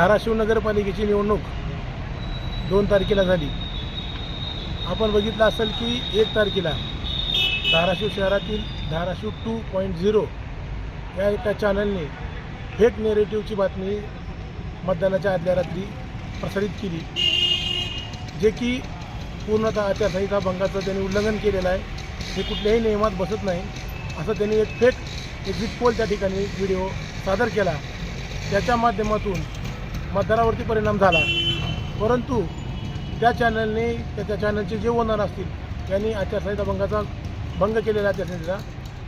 धाराशिव नगरपालिकेची निवडणूक 2 तारखेला झाली। आपण बघितलं असेल की 1 तारखेला धाराशिव शहरातील धाराशिव 2.0 या एका चॅनलने फेक नेरेटिव्हची बातमी मतदानाच्या आदल्या रात्री प्रसारित केली, जे की पूर्णतः आचारसंहिता भंगाचं त्यांनी उल्लंघन केलेलं आहे। हे कुठल्याही नियमात बसत नाही असं त्यांनी एक फेक एक्झिट पोल त्या ठिकाणी व्हिडिओ सादर केला। त्याच्या माध्यमातून मतदारावरती परिणाम झाला, परंतु त्या चॅनलने त्या चॅनलचे जे ओनर असतील त्यांनी आचारसंहिता भंगाचा भंग केलेला आचारसंहितेचा।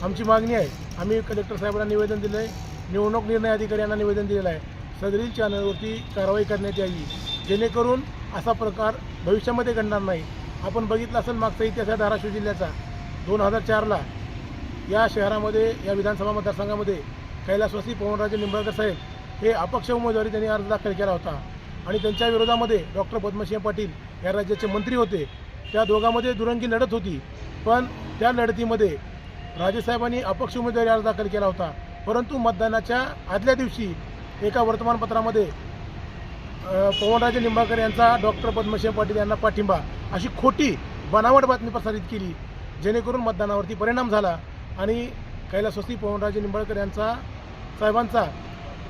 आमची मागणी आहे, आम्ही कलेक्टर साहेबांना निवेदन दिलं आहे, निवडणूक निर्णय अधिकाऱ्यांना निवेदन दिलेलं आहे, सदरील चॅनलवरती कारवाई करण्यात यावी, जेणेकरून असा प्रकार भविष्यामध्ये घडणार नाही। आपण बघितलं असेल मागचा इतिहास आहे धाराशिव जिल्ह्याचा। 2004ला या शहरामध्ये या विधानसभा मतदारसंघामध्ये कैलासवासी पवनराजे निंबाळकर साहेब हे अपक्ष उमेदवारी त्यांनी अर्ज दाखल केला होता आणि त्यांच्या विरोधामध्ये डॉक्टर पद्मसिंह पाटील या राज्याचे मंत्री होते। त्या दोघांमध्ये दुरंगी लढत होती, पण त्या लढतीमध्ये राजेसाहेबांनी अपक्ष उमेदवारी अर्ज दाखल केला होता, परंतु मतदानाच्या आदल्या दिवशी एका वर्तमानपत्रामध्ये पवनराजे निंबाळकर यांचा डॉक्टर पद्मसिंह पाटील यांना पाठिंबा अशी खोटी बनावट बातमी प्रसारित केली, जेणेकरून मतदानावरती परिणाम झाला आणि कैलासवासी पवनराजे निंबाळकर यांचा साहेबांचा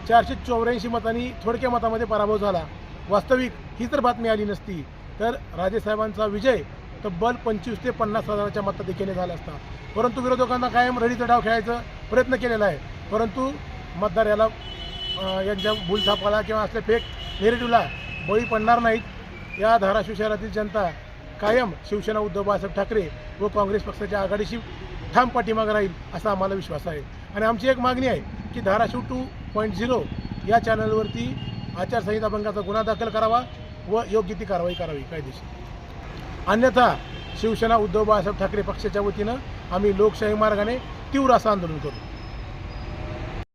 484 मतांनी थोडक्या मतामध्ये पराभव झाला। वास्तविक ही जर बातमी आली नसती तर राजेसाहेबांचा विजय तब्बल 25 ते 50 हजाराच्या मताधिक्याने झाला असता, परंतु विरोधकांना कायम रडीचा डाव खेळायचा प्रयत्न केलेला आहे, परंतु मतदार याला यांच्या भूलथापाला किंवा असल्या फेक नेरेटिव्हला बळी पडणार नाहीत। या धाराशिव शहरातील जनता कायम शिवसेना उद्धव बाळासाहेब ठाकरे व काँग्रेस पक्षाच्या आघाडीशी ठाम पाठीमागे राहील असा आम्हाला विश्वास आहे। आणि आमची एक मागणी आहे की धाराशिव 2.0 या चॅनलवरती आचारसंहिता भंगाचा गुन्हा दाखल करावा व योग्य ती कारवाई करावी कायदेशीर, अन्यथा शिवसेना उद्धव बाळासाहेब ठाकरे पक्षाच्या वतीनं आम्ही लोकशाही मार्गाने तीव्र असं आंदोलन करू।